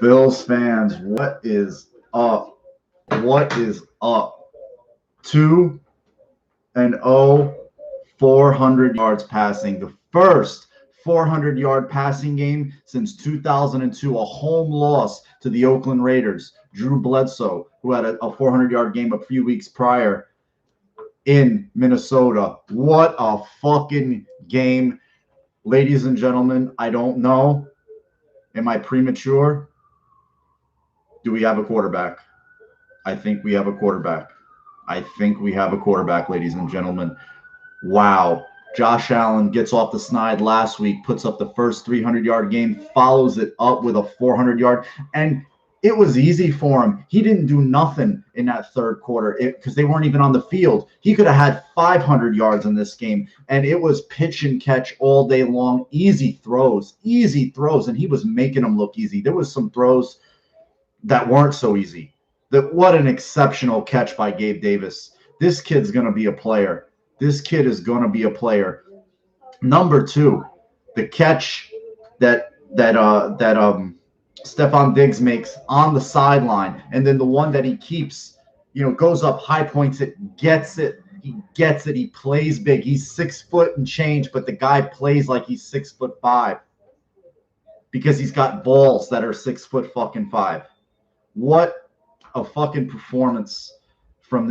Bills fans, what is up? What is up? 2 and 0, 400 yards passing. The first 400-yard passing game since 2002, a home loss to the Oakland Raiders. Drew Bledsoe, who had a 400-yard game a few weeks prior in Minnesota. What a fucking game. Ladies and gentlemen, I don't know. Am I premature? Do we have a quarterback? I think we have a quarterback. Ladies and gentlemen. Wow. Josh Allen gets off the snide last week, puts up the first 300-yard game, follows it up with a 400-yard, and it was easy for him. He didn't do nothing in that third quarter because they weren't even on the field. He could have had 500 yards in this game, and it was pitch and catch all day long. Easy throws, and he was making them look easy. There was some throws that weren't so easy. What an exceptional catch by Gabe Davis. This kid's going to be a player. Number two, the catch that Stephon Diggs makes on the sideline, and then the one that he keeps, goes up, high points it, gets it. He plays big. He's 6 foot and change, but the guy plays like he's 6'5" because he's got balls that are 6'5". What a fucking performance from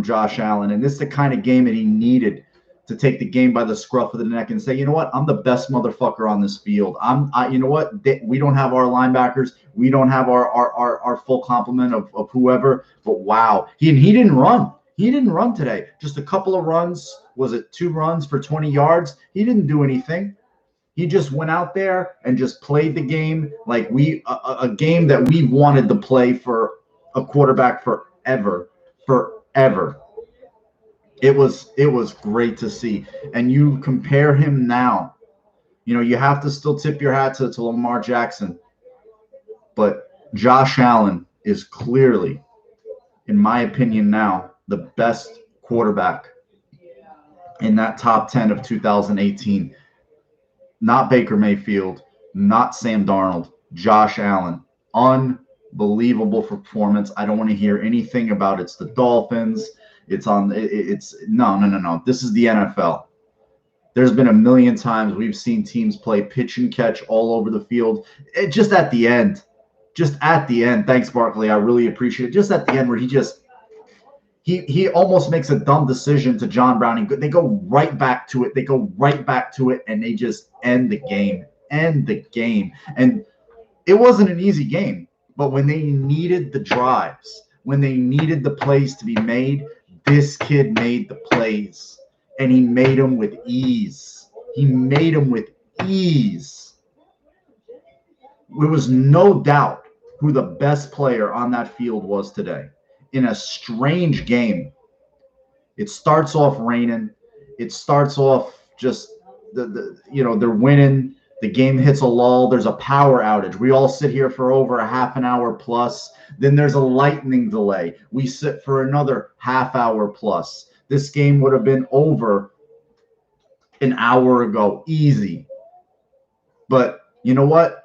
Josh Allen. And this is the kind of game that he needed to take the game by the scruff of the neck and say, you know what, I'm the best motherfucker on this field. You know what, we don't have our linebackers, we don't have our full complement of whoever, but wow, he didn't run. He didn't run today. Just a couple of runs. Was it 2 runs for 20 yards? He didn't do anything. He just went out there and just played the game like a game that we wanted to play for a quarterback forever. It was great to see. And you compare him now, you have to still tip your hat to Lamar Jackson. But Josh Allen is clearly, in my opinion now, the best quarterback in that top 10 of 2018. Not Baker Mayfield, not Sam Darnold, Josh Allen. Unbelievable performance. I don't want to hear anything about it's the Dolphins. No. This is the NFL. There's been a million times we've seen teams play pitch and catch all over the field. Just at the end. Thanks, Barkley. I really appreciate it. Just at the end where he almost makes a dumb decision to John Browning. They go right back to it. And they just end the game. And it wasn't an easy game. But when they needed the drives, when they needed the plays to be made, this kid made the plays. And he made them with ease. There was no doubt who the best player on that field was today. In a strange game. It starts off raining. It starts off just they're winning. The game hits a lull. There's a power outage. We all sit here for over a half an hour plus. Then there's a lightning delay. We sit for another half hour plus. This game would have been over an hour ago. Easy. But you know what?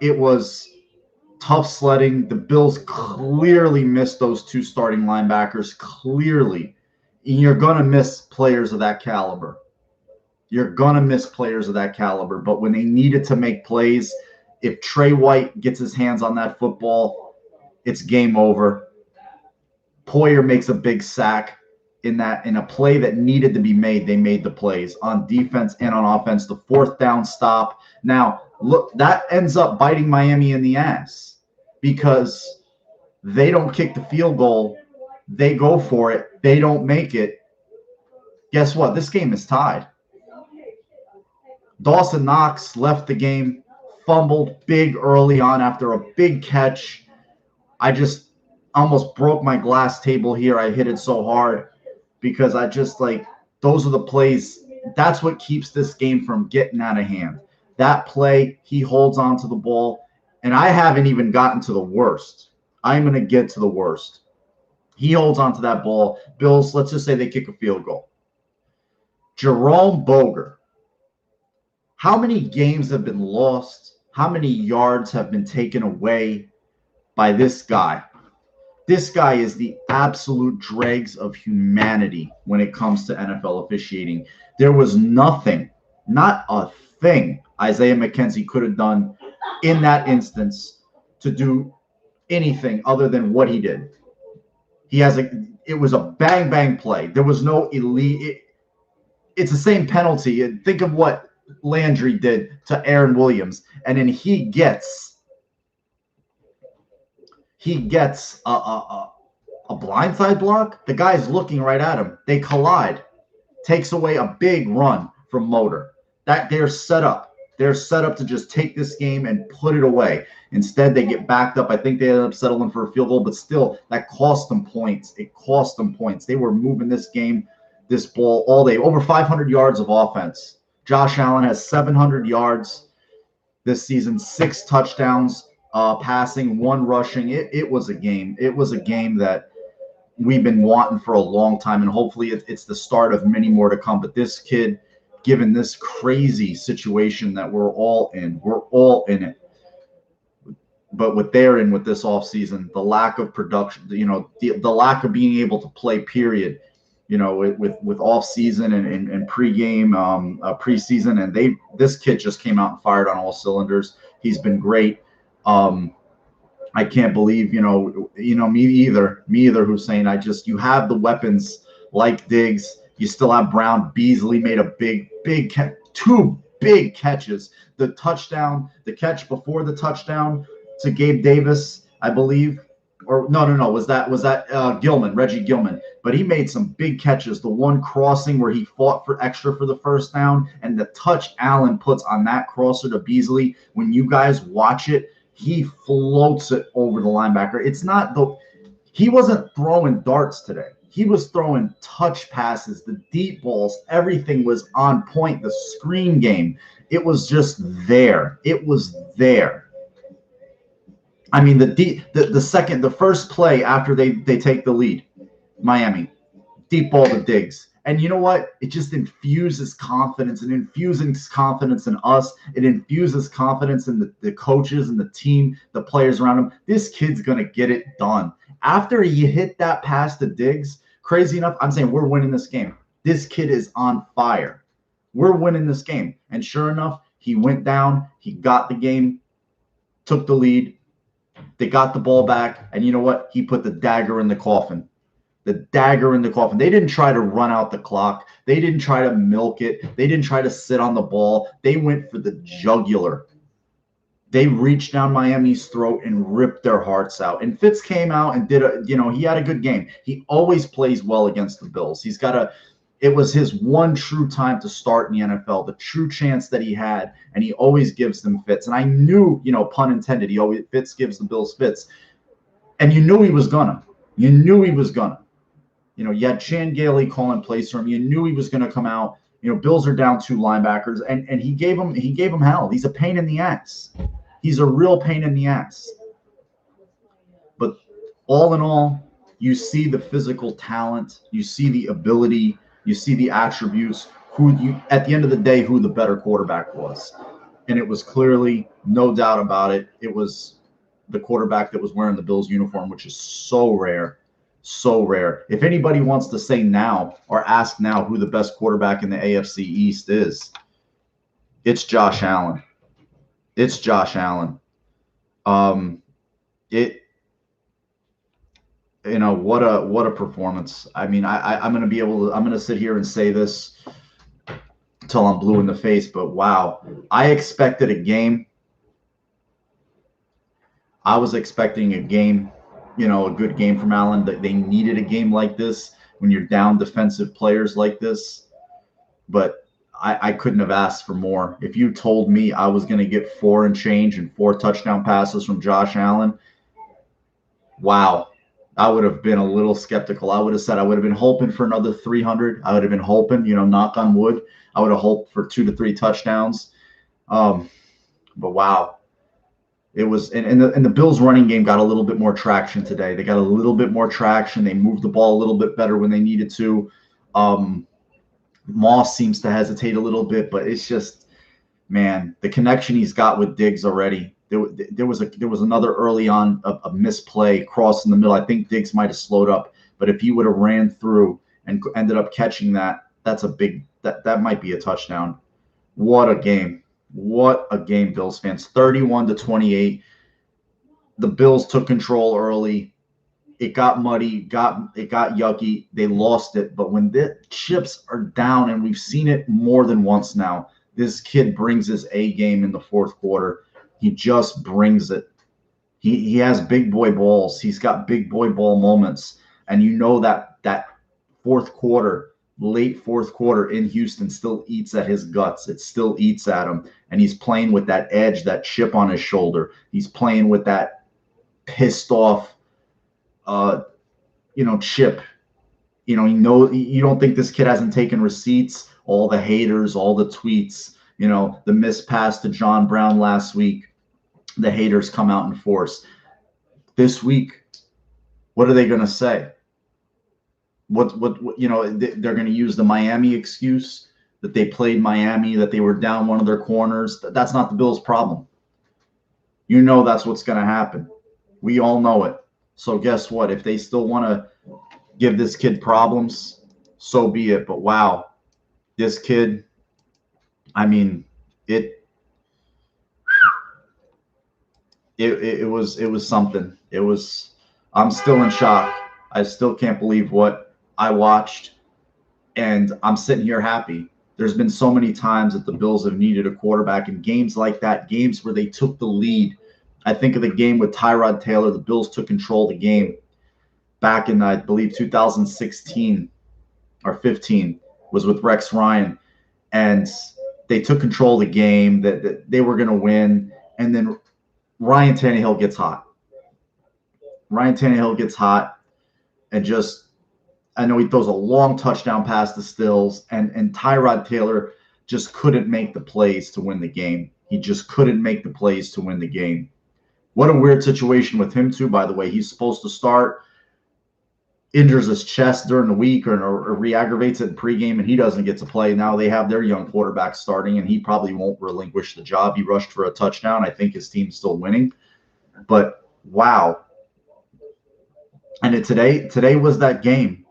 It was tough sledding. The Bills clearly missed those 2 starting linebackers. Clearly. And you're going to miss players of that caliber. But when they needed to make plays, if Trey White gets his hands on that football, it's game over. Poyer makes a big sack in a play that needed to be made. They made the plays on defense and on offense. The 4th down stop. Now, look, that ends up biting Miami in the ass because they don't kick the field goal. They go for it. They don't make it. Guess what? This game is tied. Dawson Knox left the game, fumbled big early on after a big catch. I just almost broke my glass table here. I hit it so hard because I just those are the plays. That's what keeps this game from getting out of hand. That play, he holds on to the ball, and I haven't even gotten to the worst. I'm going to get to the worst. He holds on to that ball. Bills, let's just say they kick a field goal. Jerome Boger. How many games have been lost how many yards have been taken away by this guy? This guy is the absolute dregs of humanity when it comes to NFL officiating. There was nothing, not a thing Isaiah McKenzie could have done in that instance to do anything other than what he did. It was a bang bang play. There was no elite. It's the same penalty. Think of what Landry did to Aaron Williams, and then he gets a blindside block. The guy's looking right at him. They collide, takes away a big run from Motor. That they're set up. They're set up to just take this game and put it away. Instead, they get backed up. I think they ended up settling for a field goal, but still, that cost them points. It cost them points. They were moving this game, this ball all day. Over 500 yards of offense. Josh Allen has 700 yards this season, 6 touchdowns, passing, 1 rushing. It was a game. It was a game that we've been wanting for a long time, and hopefully it's the start of many more to come. But this kid, given this crazy situation that we're all in it. But what they're in with this offseason, the lack of production, the lack of being able to play, period, with off season and pregame, preseason, and this kid just came out and fired on all cylinders. He's been great. I can't believe, me either, Hussein. You have the weapons like Diggs. You still have Brown. Beasley made a two big catches. The catch before the touchdown to Gabe Davis, I believe. Or no, was that Gilman, Reggie Gilman? But he made some big catches. The one crossing where he fought for extra for the first down, and the touch Allen puts on that crosser to Beasley. When you guys watch it, he floats it over the linebacker. He wasn't throwing darts today. He was throwing touch passes, the deep balls. Everything was on point. The screen game, it was just there. It was there. I mean, the first play after they take the lead, Miami, deep ball to Diggs. And you know what? It just infuses confidence. It infuses confidence in us. It infuses confidence in the coaches and the team, the players around him. This kid's going to get it done. After he hit that pass to Diggs, crazy enough, I'm saying we're winning this game. This kid is on fire. We're winning this game. And sure enough, he went down. He got the game, took the lead. They got the ball back. And you know what? He put the dagger in the coffin. The dagger in the coffin. They didn't try to run out the clock. They didn't try to milk it. They didn't try to sit on the ball. They went for the jugular. They reached down Miami's throat and ripped their hearts out. And Fitz came out and he had a good game. He always plays well against the Bills. It was his one true time to start in the NFL, the true chance that he had, and he always gives them fits. And I knew, pun intended, Fitz gives the Bills fits. And you knew he was gonna. You had Chan Gailey calling plays for him. You knew he was going to come out. Bills are down 2 linebackers, and he gave him hell. He's a pain in the ass. He's a real pain in the ass. But all in all, you see the physical talent, you see the ability, you see the attributes. At the end of the day, who the better quarterback was, and it was clearly, no doubt about it, it was the quarterback that was wearing the Bills uniform, which is so rare. So rare. If anybody wants to say now or ask now who the best quarterback in the AFC East is, it's Josh Allen. It's Josh Allen. What a performance. I mean, I'm going to sit here and say this till I'm blue in the face, but wow. I expected a game. I was expecting a game, a good game from Allen. That they needed a game like this when you're down defensive players like this. But I couldn't have asked for more. If you told me I was going to get 4 and change and 4 touchdown passes from Josh Allen, wow, I would have been a little skeptical. I would have said I would have been hoping for another 300. I would have been hoping, knock on wood, I would have hoped for 2 to 3 touchdowns. But wow. It was, and the Bills running game got a little bit more traction today. They got a little bit more traction. They moved the ball a little bit better when they needed to. Moss seems to hesitate a little bit, but it's just man, the connection he's got with Diggs already. There was another early on a misplay cross in the middle. I think Diggs might have slowed up, but if he would have ran through and ended up catching that, that's a big that might be a touchdown. What a game! What a game, Bills fans. 31-28. The Bills took control early. It got muddy, it got yucky. They lost it. But when the chips are down, and we've seen it more than once now, this kid brings his A game in the fourth quarter. He just brings it. He has big boy balls. He's got big boy ball moments. And you know that fourth quarter, late fourth quarter in Houston still eats at his guts. It still eats at him. And he's playing with that edge, that chip on his shoulder. He's playing with that pissed off chip. You don't think this kid hasn't taken receipts, all the haters, all the tweets, the missed pass to John Brown last week. The haters come out in force. This week, what are they going to say? What they're going to use the Miami excuse that they played Miami, that they were down one of their corners. That's not the Bills' problem. That's what's going to happen. We all know it. So guess what? If they still want to give this kid problems, so be it. But wow, this kid, I mean, it was something. I'm still in shock. I still can't believe what I watched, and I'm sitting here happy. There's been so many times that the Bills have needed a quarterback in games like that, games where they took the lead. I think of the game with Tyrod Taylor. The Bills took control of the game back in, I believe, 2016 or 15 was with Rex Ryan. And they took control of the game, that they were going to win. And then Ryan Tannehill gets hot. And just, I know he throws a long touchdown pass to Stills, and Tyrod Taylor just couldn't make the plays to win the game. He just couldn't make the plays to win the game. What a weird situation with him, too, by the way. He's supposed to start, injures his chest during the week or re-aggravates it in pregame, and he doesn't get to play. Now they have their young quarterback starting, and he probably won't relinquish the job. He rushed for a touchdown. I think his team's still winning. But, wow. And today was that game.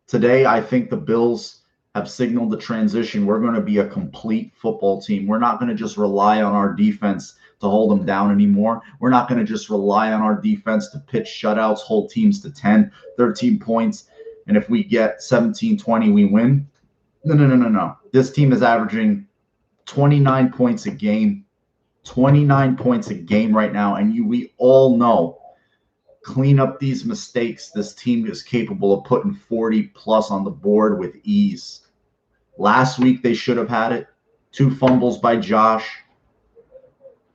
Today, I think the Bills have signaled the transition. We're going to be a complete football team. We're not going to just rely on our defense to hold them down anymore. We're not going to just rely on our defense to pitch shutouts, hold teams to 10, 13 points, and if we get 17, 20, we win. No. This team is averaging 29 points a game. 29 points a game right now, and we all know, clean up these mistakes, this team is capable of putting 40 plus on the board with ease. Last week they should have had it. 2 fumbles by Josh.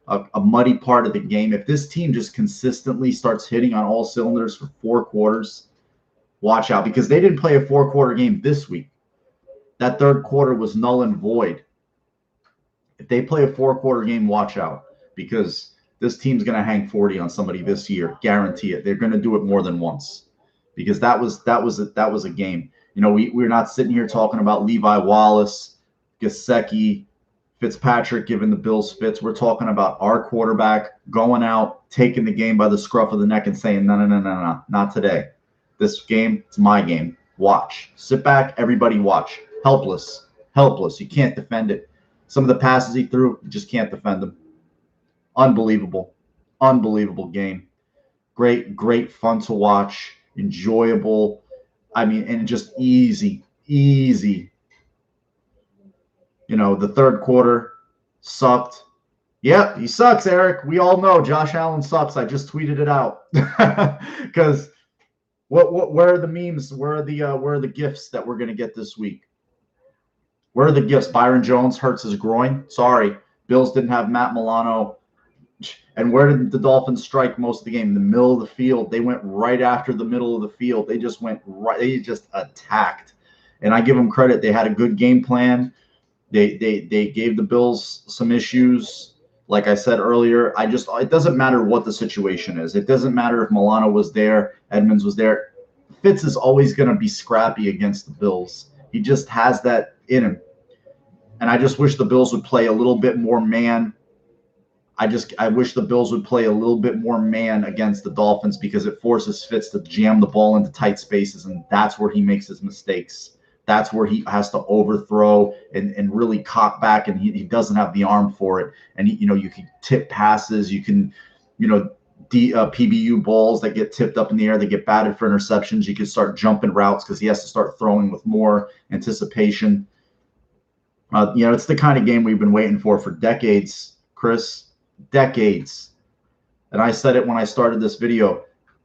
A muddy part of the game. If this team just consistently starts hitting on all cylinders for 4 quarters, watch out, because they didn't play a 4-quarter game this week. That third quarter was null and void. If they play a 4-quarter game, watch out, because this team's going to hang 40 on somebody this year. Guarantee it. They're going to do it more than once, because that was a game. We're not sitting here talking about Levi Wallace, Gesicki, Fitzpatrick giving the Bills fits. We're talking about our quarterback going out, taking the game by the scruff of the neck and saying, no, not today. This game, it's my game. Watch. Sit back, everybody watch. Helpless. You can't defend it. Some of the passes he threw, you just can't defend them. Unbelievable game. Great fun to watch. Enjoyable. I mean, and just easy. The third quarter sucked. Yep, he sucks, Eric. We all know Josh Allen sucks. I just tweeted it out. Because where are the memes? Where are the gifts that we're gonna get this week? Where are the gifts? Byron Jones hurts his groin. Sorry, Bills didn't have Matt Milano. And where did the Dolphins strike most of the game? In the middle of the field. They went right after the middle of the field. They just went right. They just attacked. And I give them credit. They had a good game plan. They gave the Bills some issues. Like I said earlier, it doesn't matter what the situation is. It doesn't matter if Milano was there, Edmonds was there. Fitz is always going to be scrappy against the Bills. He just has that in him. And I just wish the Bills would play a little bit more man. I wish the Bills would play a little bit more man against the Dolphins, because it forces Fitz to jam the ball into tight spaces, and that's where he makes his mistakes. That's where he has to overthrow and really cock back, and he doesn't have the arm for it. And you can tip passes, you can, PBU balls that get tipped up in the air, they get batted for interceptions. You can start jumping routes because he has to start throwing with more anticipation. It's the kind of game we've been waiting for decades, Chris, decades. And I said it when I started this video.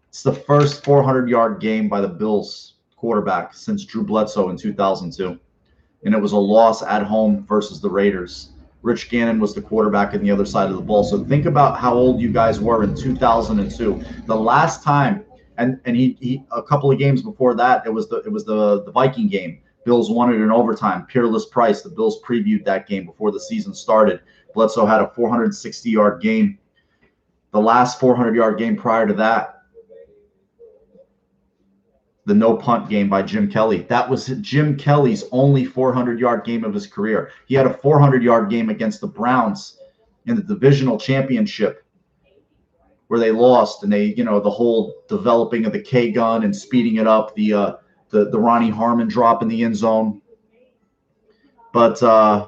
It's the first 400-yard game by the Bills quarterback since Drew Bledsoe in 2002. And it was a loss at home versus the Raiders. Rich Gannon was the quarterback on the other side of the ball. So think about how old you guys were in 2002. The last time, and he a couple of games before that, it was the Viking game. Bills won it in overtime. Peerless Price, the Bills previewed that game before the season started. Bledsoe had a 460-yard game. The last 400-yard game prior to that, the no-punt game by Jim Kelly. That was Jim Kelly's only 400-yard game of his career. He had a 400-yard game against the Browns in the divisional championship where they lost, and they, the whole developing of the K-gun and speeding it up, the Ronnie Harmon drop in the end zone. But I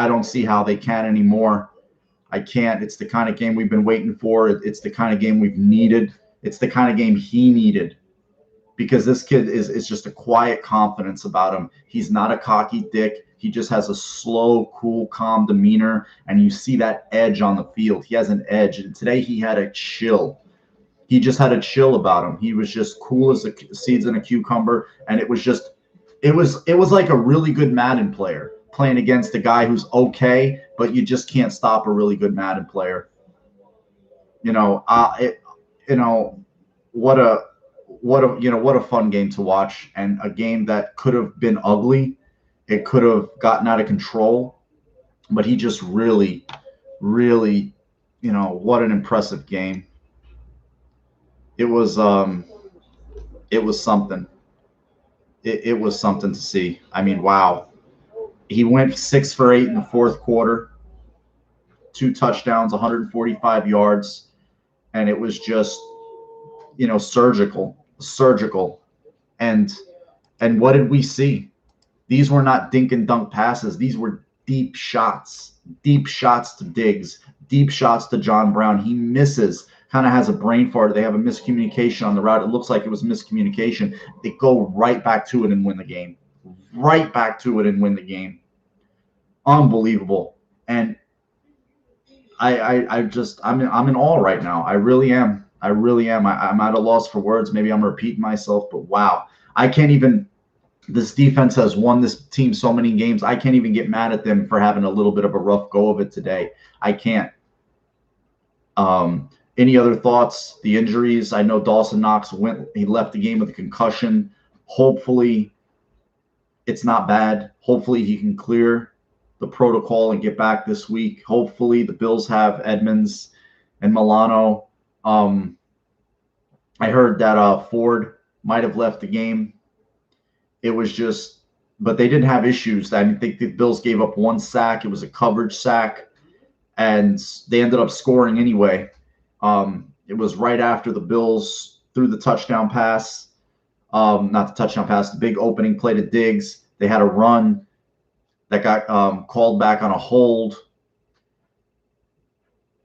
don't see how they can anymore. I can't. It's the kind of game we've been waiting for. It's the kind of game we've needed. It's the kind of game he needed, because this kid is just a quiet confidence about him. He's not a cocky dick. He just has a slow, cool, calm demeanor, and you see that edge on the field. He has an edge, and today he had a chill. He just had a chill about him. He was just cool as the seeds in a cucumber, and it was like a really good Madden player playing against a guy who's okay, but you just can't stop a really good Madden player. What a fun game to watch, and a game that could have been ugly. It could have gotten out of control, but he just really, really, what an impressive game. It was something. It was something to see. I mean, wow. He went 6 for 8 in the fourth quarter, 2 touchdowns, 145 yards, and it was just, surgical. And what did we see? These were not dink and dunk passes. These were deep shots to Diggs, deep shots to John Brown. He misses, kind of has a brain fart. They have a miscommunication on the route. It looks like it was miscommunication. They go right back to it and win the game. Unbelievable. And I'm in awe right now. I really am. I'm at a loss for words. Maybe I'm repeating myself, but wow. This defense has won this team so many games. I can't even get mad at them for having a little bit of a rough go of it today. I can't. Any other thoughts? The injuries. I know Dawson Knox he left the game with a concussion. Hopefully it's not bad. Hopefully he can clear the protocol and get back this week. Hopefully the Bills have Edmonds and Milano. I heard that Ford might have left the game. It was just, but they didn't have issues. I think the Bills gave up 1 sack. It was a coverage sack, and they ended up scoring anyway. It was right after the Bills threw the touchdown pass. Not the touchdown pass, the big opening play to Diggs. They had a run that got called back on a hold.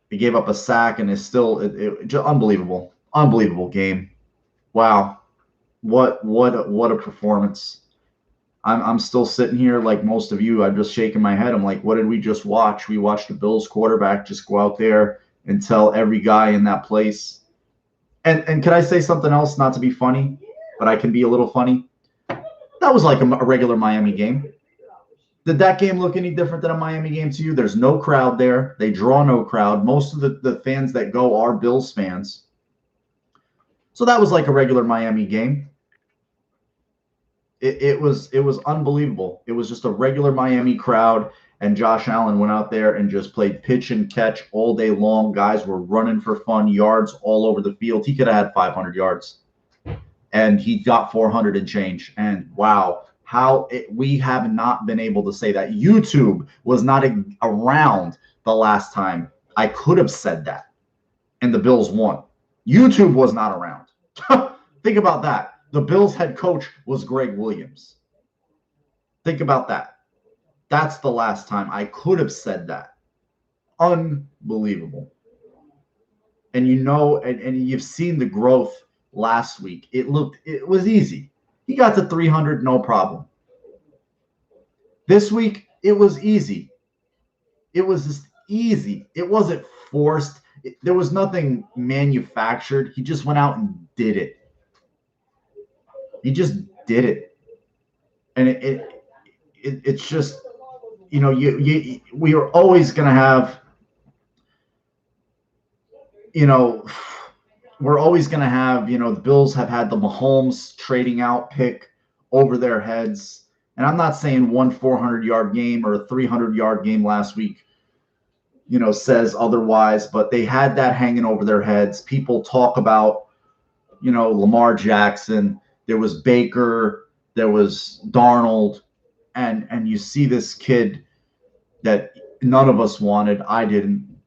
He gave up a sack, and it's still just unbelievable game. Wow. What a performance. I'm still sitting here like most of you. I'm just shaking my head. I'm like, what did we just watch? We watched the Bills quarterback just go out there and tell every guy in that place. And can I say something else? Not to be funny, but I can be a little funny. That was like a regular Miami game. Did that game look any different than a Miami game to you? There's no crowd there. They draw no crowd. Most of the fans that go are Bills fans. So that was like a regular Miami game. It was unbelievable. It was just a regular Miami crowd, and Josh Allen went out there and just played pitch and catch all day long. Guys were running for fun, yards all over the field. He could have had 500 yards, and he got 400 and change. And wow, we have not been able to say that. YouTube was not around the last time I could have said that, and the Bills won. YouTube was not around. Think about that. The Bills head coach was Greg Williams. Think about that. That's the last time I could have said that. Unbelievable. And and you've seen the growth last week. It was easy. He got to 300, no problem. This week, it was easy. It was just easy. It wasn't forced. There was nothing manufactured. He just went out and did it. He just did it. And it's just, we are always going to have, we're always going to have, the Bills have had the Mahomes trading out pick over their heads. And I'm not saying one 400-yard game or a 300-yard game last week, says otherwise, but they had that hanging over their heads. People talk about, Lamar Jackson. There was Baker. There was Darnold. And you see this kid that none of us wanted. I didn't.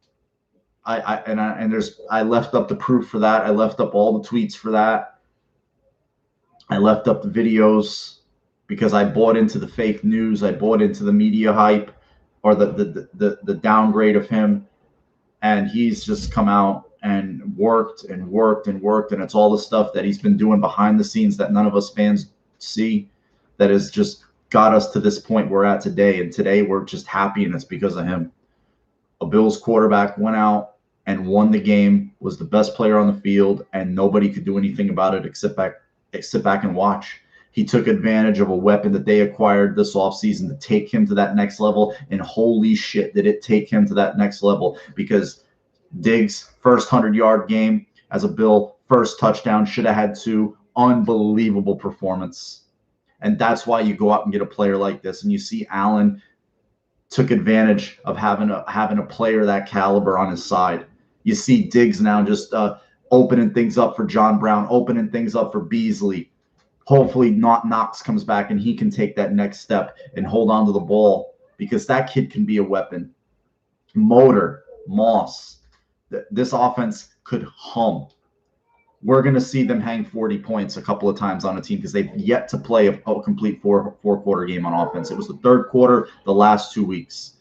I left up the proof for that. I left up all the tweets for that. I left up the videos because I bought into the fake news. I bought into the media hype or the downgrade of him. And he's just come out and worked and worked and worked. And it's all the stuff that he's been doing behind the scenes that none of us fans see that has just got us to this point we're at today. And today we're just happy, and it's because of him. A Bills quarterback went out and won the game, was the best player on the field, and nobody could do anything about it except sit back and watch. He took advantage of a weapon that they acquired this offseason to take him to that next level, and holy shit, did it take him to that next level, because Diggs' first 100-yard game as a Bill, first touchdown, should have had 2. Unbelievable performance. And that's why you go out and get a player like this. And you see Allen took advantage of having a player that caliber on his side. You see Diggs now just opening things up for John Brown, opening things up for Beasley. Hopefully Knox comes back and he can take that next step and hold on to the ball, because that kid can be a weapon. Motor, Moss, this offense could hum. We're going to see them hang 40 points a couple of times on a team because they've yet to play a complete four-quarter game on offense. It was the third quarter the last 2 weeks.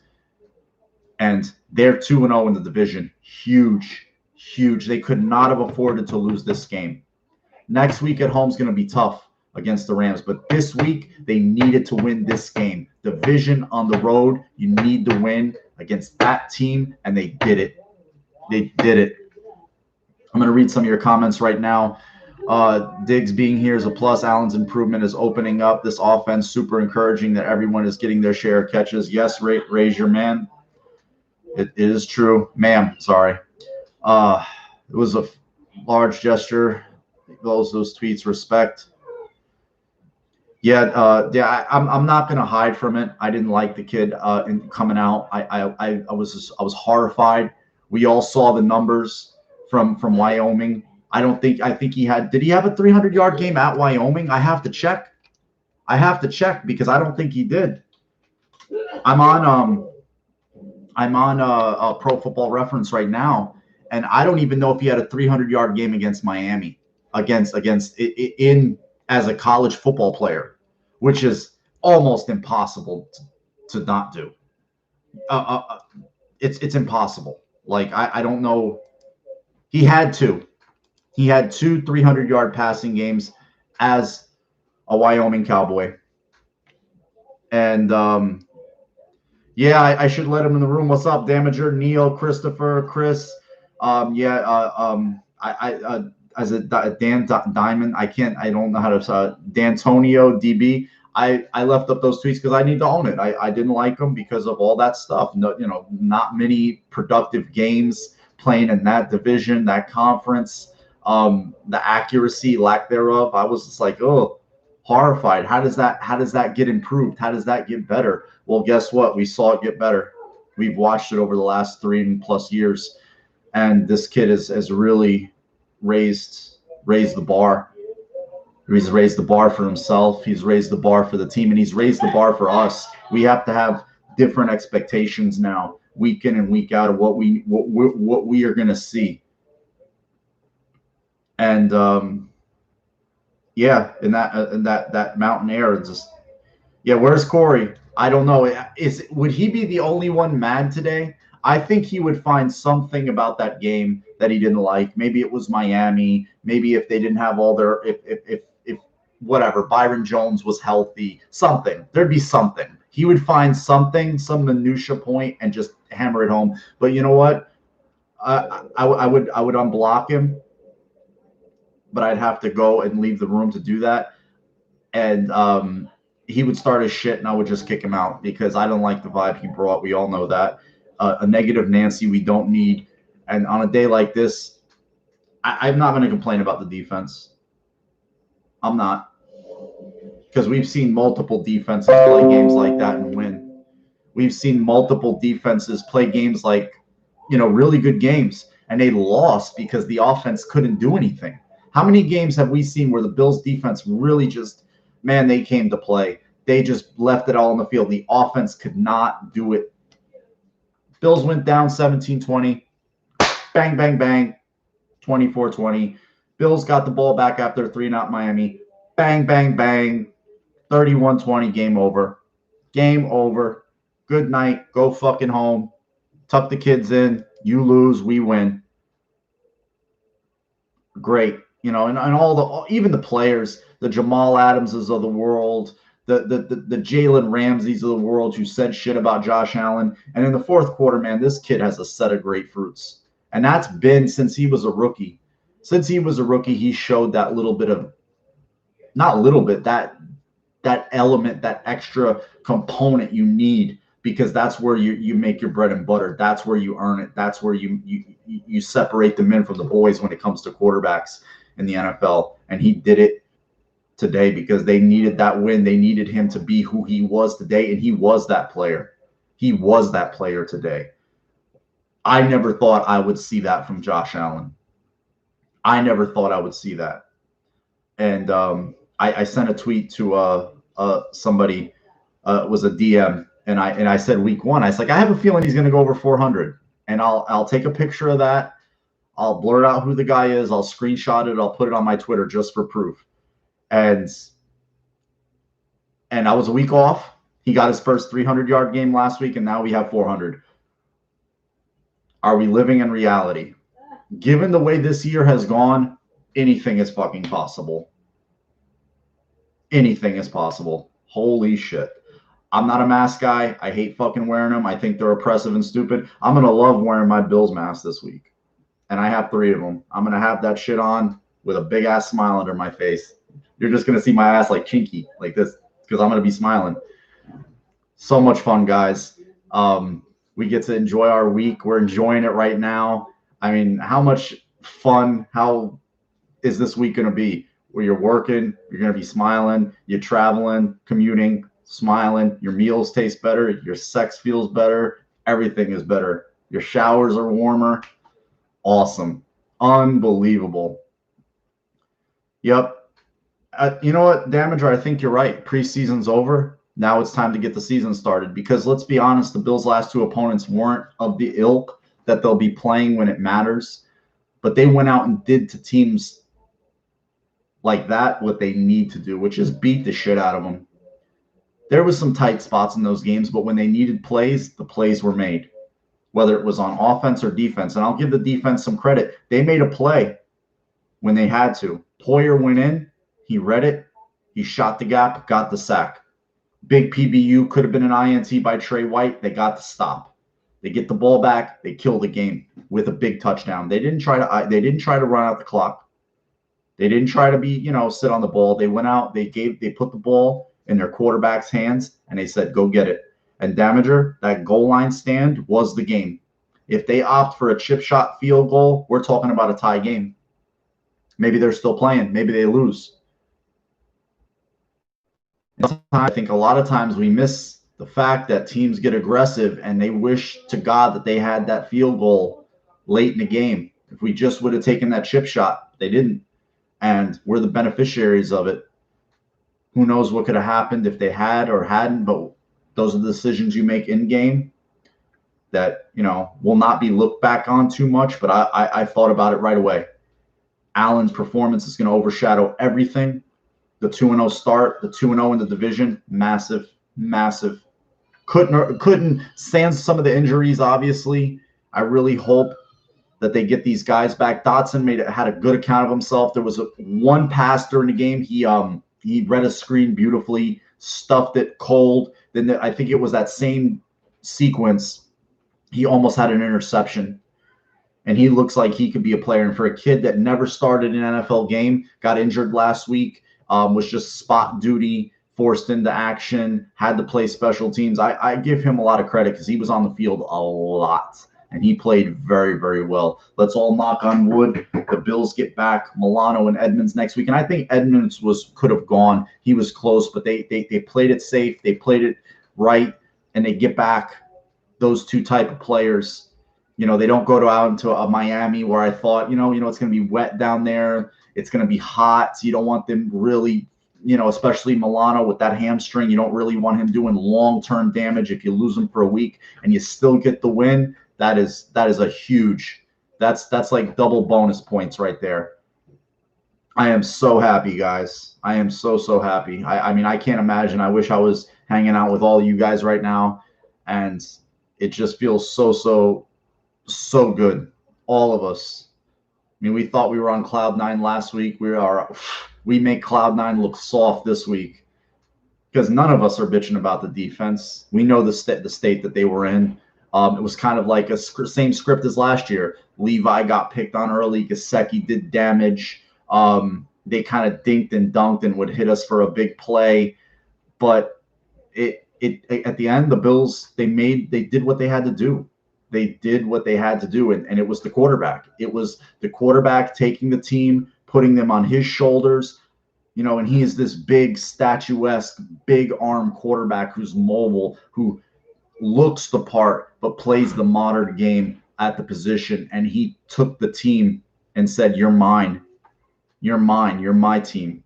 And they're 2-0 in the division. Huge, huge. They could not have afforded to lose this game. Next week at home is going to be tough against the Rams. But this week, they needed to win this game. Division on the road, you need to win against that team, and they did it. They did it. I'm going to read some of your comments right now. Diggs being here is a plus. Allen's improvement is opening up this offense. Super encouraging that everyone is getting their share of catches. Yes, raise your man. It is true. Ma'am, sorry. It was a large gesture. Those tweets, respect. Yeah. I'm not going to hide from it. I didn't like the kid in coming out. I was horrified. We all saw the numbers from Wyoming. I think he had. Did he have a 300-yard game at Wyoming? I have to check because I don't think he did. I'm on Pro Football Reference right now, and I don't even know if he had a 300-yard game against Miami against in as a college football player, which is almost impossible to not do. It's impossible. Like I don't know. He had 2 300-yard passing games as a Wyoming Cowboy. And I should let him in the room. What's up, Damager, Neil, Christopher, Chris? As a Dan Diamond, I don't know how to D'Antonio DB. I left up those tweets because I need to own it. I didn't like them because of all that stuff. No, not many productive games playing in that division, that conference, the accuracy, lack thereof. I was just like, oh, horrified. How does that get improved? How does that get better? Well, guess what? We saw it get better. We've watched it over the last 3+ years, and this kid has really raised the bar. He's raised the bar for himself. He's raised the bar for the team, and he's raised the bar for us. We have to have different expectations now, week in and week out, of what we are going to see. And yeah, in that mountain air, just yeah. Where's Corey? I don't know. Would he be the only one mad today? I think he would find something about that game that he didn't like. Maybe it was Miami. Maybe if they didn't have all their if whatever, Byron Jones was healthy, something. There'd be something. He would find something, some minutia point, and just hammer it home. But you know what? I would unblock him, but I'd have to go and leave the room to do that. And he would start his shit, and I would just kick him out because I don't like the vibe he brought. We all know that. A negative Nancy we don't need. And on a day like this, I'm not going to complain about the defense. I'm not. Because we've seen multiple defenses play games like that and win. We've seen multiple defenses play games like, really good games, and they lost because the offense couldn't do anything. How many games have we seen where the Bills defense really just, man, they came to play. They just left it all on the field. The offense could not do it. Bills went down 17-20. Bang, bang, bang. 24-20. Bills got the ball back after a 3-0 Miami. Bang, bang, bang. 31-20. Game over. Game over. Good night. Go fucking home. Tuck the kids in. You lose. We win. Great. And all even the players, the Jamal Adamses of the world, the Jalen Ramseys of the world who said shit about Josh Allen. And in the fourth quarter, man, this kid has a set of grapefruits. And that's been since he was a rookie. Since he was a rookie, he showed that little bit of, not a little bit, that element, that extra component you need, because that's where you make your bread and butter. That's where you earn it. That's where you separate the men from the boys when it comes to quarterbacks in the NFL. And he did it today because they needed that win. They needed him to be who he was today, and he was that player. He was that player today. I never thought I would see that from Josh Allen. I never thought I would see that. And I sent a tweet to somebody, was a DM, and I said week one, I was like, I have a feeling he's going to go over 400, and I'll take a picture of that. I'll blurt out who the guy is. I'll screenshot it. I'll put it on my Twitter just for proof. And I was a week off. He got his first 300-yard game last week, and now we have 400. Are we living in reality? Given the way this year has gone, anything is fucking possible. Anything is possible. Holy shit. I'm not a mask guy. I hate fucking wearing them. I think they're oppressive and stupid. I'm going to love wearing my Bills mask this week. And I have 3 of them. I'm going to have that shit on with a big-ass smile under my face. You're just going to see my ass like chinky, like this, because I'm going to be smiling. So much fun, guys. We get to enjoy our week. We're enjoying it right now. I mean, how much fun, how is this week going to be? Where you're working, you're going to be smiling, you're traveling, commuting, smiling, your meals taste better, your sex feels better, everything is better. Your showers are warmer. Awesome. Unbelievable. Yep. You know what, Damager, I think you're right. Preseason's over. Now it's time to get the season started, because let's be honest, the Bills' last 2 opponents weren't of the ilk that they'll be playing when it matters, but they went out and did to teams like that what they need to do, which is beat the shit out of them. There was some tight spots in those games, but when they needed plays, the plays were made, whether it was on offense or defense. And I'll give the defense some credit. They made a play when they had to. Poyer went in, he read it, he shot the gap, got the sack. Big PBU, could have been an INT by Trey White. They got the stop. They get the ball back, they kill the game with a big touchdown. They didn't try to run out the clock. They didn't try to be, sit on the ball. They went out, they put the ball in their quarterback's hands, and they said, go get it. And Damager, that goal line stand was the game. If they opt for a chip shot field goal, we're talking about a tie game. Maybe they're still playing. Maybe they lose. I think a lot of times we miss the fact that teams get aggressive and they wish to God that they had that field goal late in the game. If we just would have taken that chip shot, they didn't. and we're the beneficiaries of it. Who knows what could have happened if they had or hadn't, but those are the decisions you make in game that, will not be looked back on too much. But I thought about it right away. Allen's performance is going to overshadow everything. The 2-0 start, the 2-0 in the division, massive, massive. Couldn't stand some of the injuries, obviously. I really hope that they get these guys back. Dotson had a good account of himself. There was one pass during the game. He read a screen beautifully, stuffed it cold. Then I think it was that same sequence. He almost had an interception. And he looks like he could be a player. And for a kid that never started an NFL game, got injured last week, was just spot duty, forced into action, had to play special teams. I give him a lot of credit because he was on the field a lot. And he played very, very well. Let's all knock on wood. The Bills get back Milano and Edmonds next week. And I think Edmonds could have gone. He was close, but they played it safe. They played it right. And they get back those two type of players. They don't go out into a Miami where I thought, it's going to be wet down there. It's going to be hot. So you don't want them really, especially Milano with that hamstring. You don't really want him doing long-term damage. If you lose him for a week and you still get the win, that is a huge, that's like double bonus points right there. I am so happy, guys. I am so happy. I mean, I can't imagine. I wish I was hanging out with all you guys right now. And it just feels so good. All of us. I mean, we thought we were on cloud nine last week. We make cloud nine look soft this week because none of us are bitching about the defense. We know the state that they were in. It was kind of like same script as last year. Levi got picked on early. Gesicki did damage. They kind of dinked and dunked and would hit us for a big play. But it at the end, the Bills, they did what they had to do. They did what they had to do, and it was the quarterback. It was the quarterback taking the team, putting them on his shoulders, and he is this big, statuesque, big arm quarterback who's mobile, who looks the part, but plays the modern game at the position. And he took the team and said, "You're mine. You're mine. You're my team.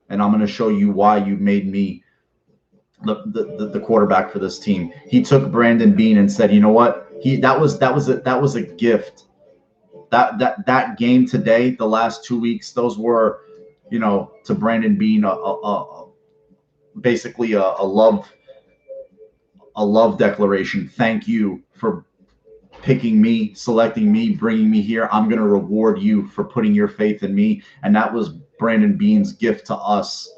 And I'm going to show you why you made me the quarterback for this team." He took Brandon Beane and said, "You know what? That was a gift. That game today, the last 2 weeks, those were, to Brandon Beane, basically a love declaration. Thank you for picking me, selecting me, bringing me here. I'm going to reward you for putting your faith in me." And that was Brandon Beane's gift to us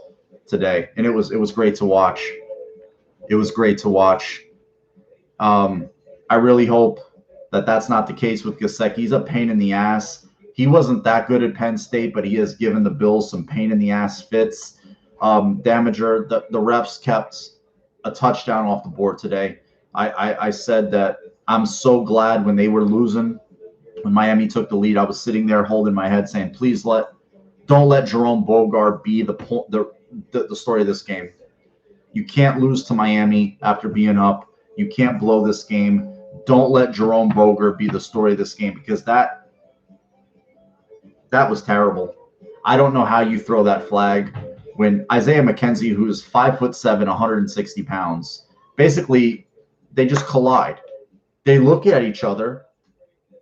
today. And it was great to watch. It was great to watch. I really hope that that's not the case with Gesicki. He's a pain in the ass. He wasn't that good at Penn State, but he has given the Bills some pain in the ass fits. Damager, the refs kept a touchdown off the board today. I said that I'm so glad when they were losing, when Miami took the lead, I was sitting there holding my head saying, please don't let Jerome Bogard be the story of this game. You can't lose to Miami after being up. You can't blow this game. Don't let Jerome Bogard be the story of this game, because that was terrible. I don't know how you throw that flag when Isaiah McKenzie, who's 5'7", 160 pounds, basically they just collide. They look at each other.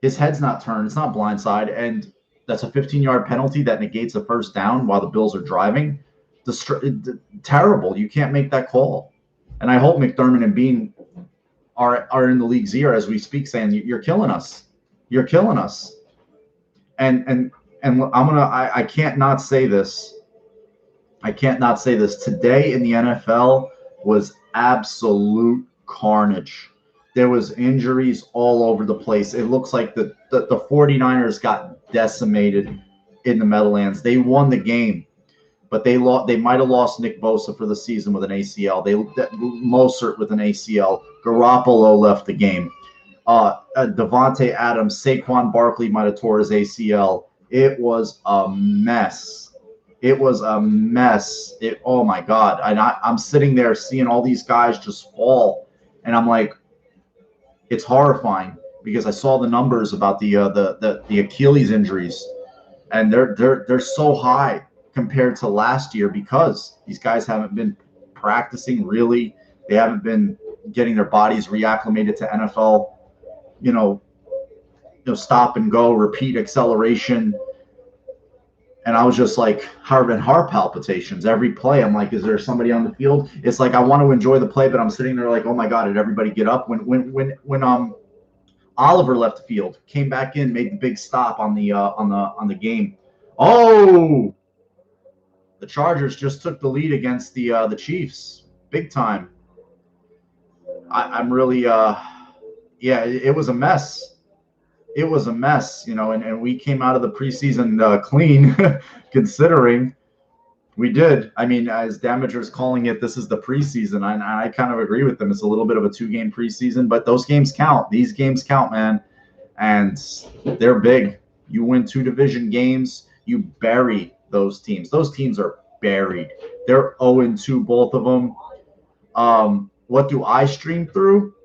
His head's not turned. It's not blindside. And that's a 15-yard penalty that negates a first down while the Bills are driving. Terrible. You can't make that call. And I hope McDermott and Beane are in the league's ear as we speak, saying, "You're killing us. You're killing us." And I can't not say this. I can't not say this. Today in the NFL was absolute carnage. There was injuries all over the place. It looks like the 49ers got decimated in the Meadowlands. They won the game, but they might have lost Nick Bosa for the season with an ACL. Mostert with an ACL. Garoppolo left the game. Devontae Adams, Saquon Barkley might have tore his ACL. It was a mess. It was a mess. Oh my God! And I'm sitting there seeing all these guys just fall, and I'm like, it's horrifying because I saw the numbers about the Achilles injuries. and they're so high compared to last year because these guys haven't been practicing really. They haven't been getting their bodies reacclimated to NFL, you know, stop and go, repeat acceleration. And I was just like having heart palpitations every play. I'm like, is there somebody on the field? It's like I want to enjoy the play, but I'm sitting there like, oh my god, did everybody get up? When Oliver left the field, came back in, made the big stop on the game. Oh, the Chargers just took the lead against the Chiefs, big time. I'm really yeah, it was a mess. It was a mess, and we came out of the preseason clean, considering we did. I mean, as Damagers calling it, this is the preseason. I kind of agree with them. It's a little bit of a 2-game preseason, but those games count. These games count, man, and they're big. You win 2 division games, you bury those teams. Those teams are buried. They're 0-2, both of them. What do I stream through?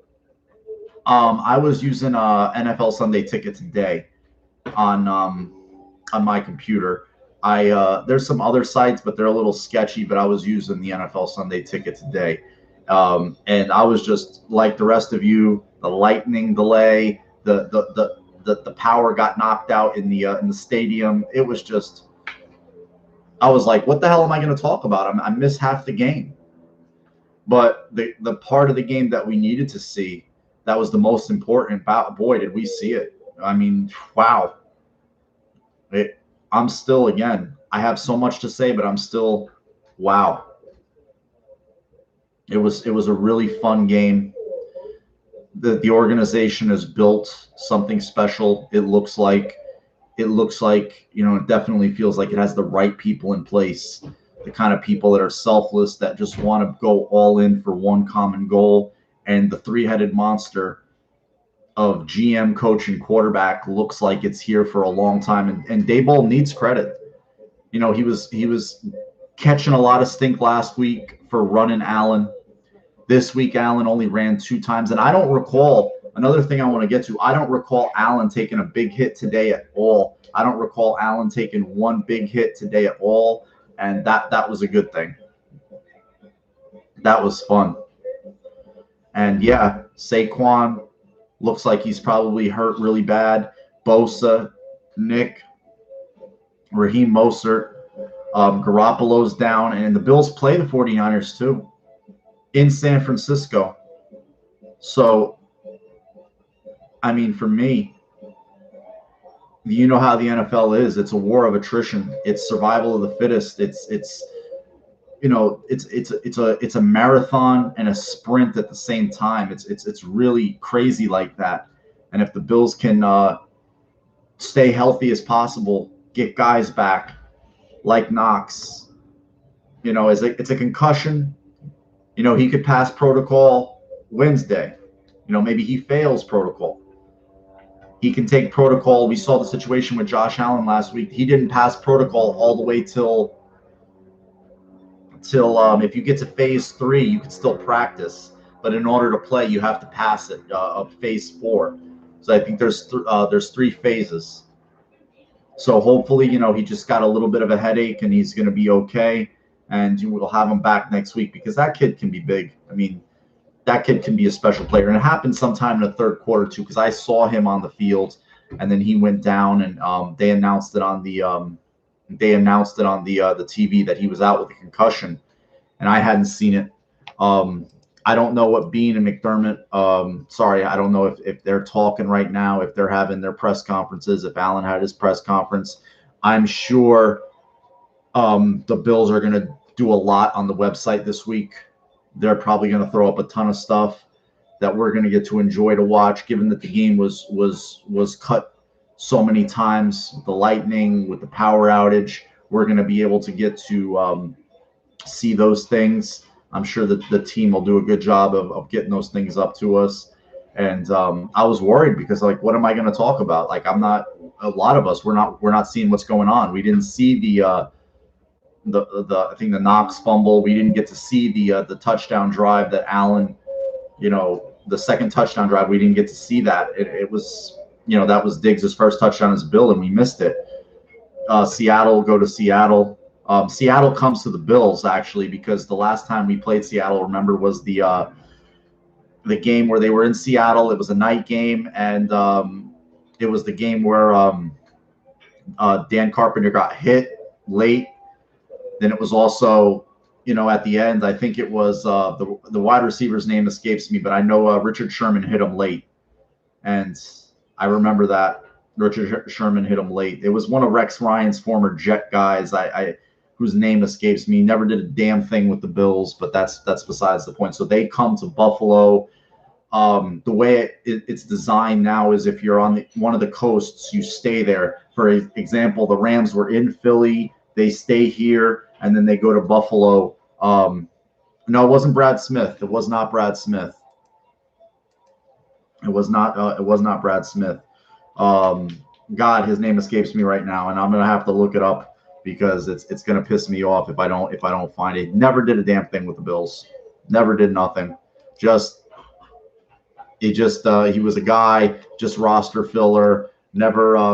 I was using NFL Sunday Ticket today on my computer. There's some other sites, but they're a little sketchy. But I was using the NFL Sunday Ticket today, and I was just like the rest of you. The lightning delay, the power got knocked out in the stadium. It was just, I was like, what the hell am I going to talk about? I missed half the game. But the part of the game that we needed to see, that was the most important. Boy, did we see it. I mean, wow. I'm still, again, I have so much to say, but I'm still, wow. It was a really fun game. The organization has built something special. It looks like, it definitely feels like it has the right people in place, the kind of people that are selfless, that just want to go all in for one common goal. And the 3-headed monster of GM, coach, and quarterback looks like it's here for a long time. And Daboll needs credit. He was catching a lot of stink last week for running Allen. This week, Allen only ran 2 times. And I don't recall, another thing I want to get to, I don't recall Allen taking a big hit today at all. I don't recall Allen taking one big hit today at all. And that was a good thing. That was fun. And yeah, Saquon looks like he's probably hurt really bad. Bosa, Nick, Raheem Mostert, Garoppolo's down. And the Bills play the 49ers too in San Francisco. So, I mean, for me, you know how the NFL is. It's a war of attrition. It's survival of the fittest. It's a marathon and a sprint at the same time. It's really crazy like that. And if the Bills can stay healthy as possible, get guys back like Knox, it's a concussion. He could pass protocol Wednesday. Maybe he fails protocol. He can take protocol. We saw the situation with Josh Allen last week. He didn't pass protocol all the way till if you get to phase 3, you can still practice. But in order to play, you have to pass it of phase 4. So I think there's 3 phases. So hopefully, he just got a little bit of a headache and he's going to be okay. And we'll have him back next week because that kid can be big. I mean, that kid can be a special player. And it happened sometime in the third quarter too, because I saw him on the field and then he went down and they announced it on the TV that he was out with a concussion, and I hadn't seen it. I don't know what Bean and McDermott. I don't know if they're talking right now, if they're having their press conferences, if Allen had his press conference. I'm sure the Bills are going to do a lot on the website this week. They're probably going to throw up a ton of stuff that we're going to get to enjoy to watch, given that the game was cut so many times, the lightning with the power outage. We're going to be able to get to see those things. I'm sure that the team will do a good job of getting those things up to us. And I was worried because, like, what am I going to talk about? Like, a lot of us, we're not seeing what's going on. We didn't see the I think the Knox fumble. We didn't get to see the touchdown drive that Allen, the second touchdown drive. We didn't get to see that. It was, that was Diggs' first touchdown as a Bill, and we missed it. Seattle go to Seattle. Seattle comes to the Bills actually because the last time we played Seattle, remember, was the game where they were in Seattle. It was a night game, and it was the game where Dan Carpenter got hit late. Then it was also, at the end, I think it was the wide receiver's name escapes me, but I know Richard Sherman hit him late, and I remember that Richard Sherman hit him late. It was one of Rex Ryan's former Jet guys. I whose name escapes me. Never did a damn thing with the Bills, but that's besides the point. So they come to Buffalo. The way it's designed now is if you're on one of the coasts, you stay there. For example, the Rams were in Philly, they stay here, and then they go to Buffalo. No, it wasn't Brad Smith. It was not Brad Smith. It was not Brad Smith. God, his name escapes me right now, and I'm gonna have to look it up because it's gonna piss me off if I don't find it. Never did a damn thing with the Bills. Never did nothing. He was a guy, just roster filler. Never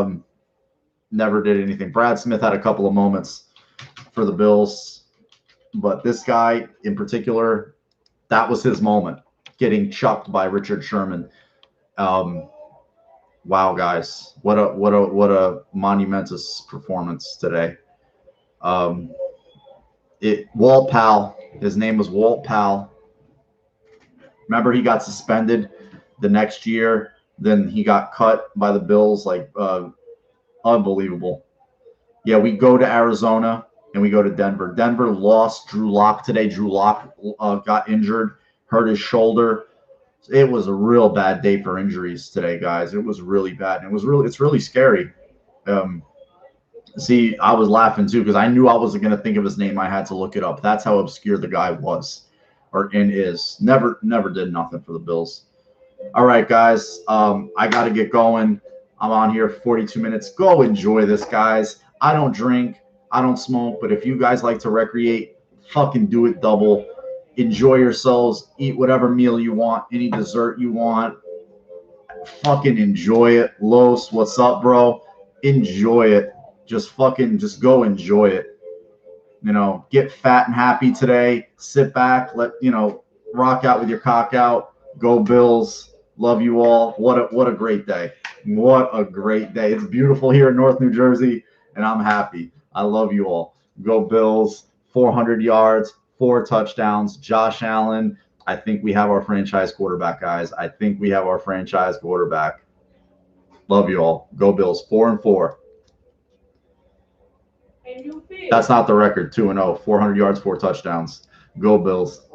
did anything. Brad Smith had a couple of moments for the Bills, but this guy in particular, that was his moment, getting chucked by Richard Sherman. Wow, guys, what a monumentous performance today. Walt Powell, his name was Walt Powell. Remember, he got suspended the next year. Then he got cut by the Bills. Unbelievable. Yeah, we go to Arizona and we go to Denver. Denver lost Drew Lock today. Drew Lock got injured, hurt his shoulder. It was a real bad day for injuries today, guys. It was really bad. And it's really scary. See, I was laughing too because I knew I wasn't going to think of his name. I had to look it up. That's how obscure the guy was and is. Never did nothing for the Bills. All right, guys. I got to get going. I'm on here 42 minutes. Go enjoy this, guys. I don't drink. I don't smoke. But if you guys like to recreate, fucking do it double. Enjoy yourselves. Eat whatever meal you want. Any dessert you want. Fucking enjoy it. Los, what's up, bro? Enjoy it. Just go enjoy it. Get fat and happy today. Sit back. Rock out with your cock out. Go Bills. Love you all. What a great day. What a great day. It's beautiful here in North New Jersey, and I'm happy. I love you all. Go Bills. 400 yards, 4 touchdowns. Josh Allen. I think we have our franchise quarterback, guys. I think we have our franchise quarterback. Love you all. Go Bills. 4-4. That's not the record. 2-0. 400 yards, 4 touchdowns. Go Bills.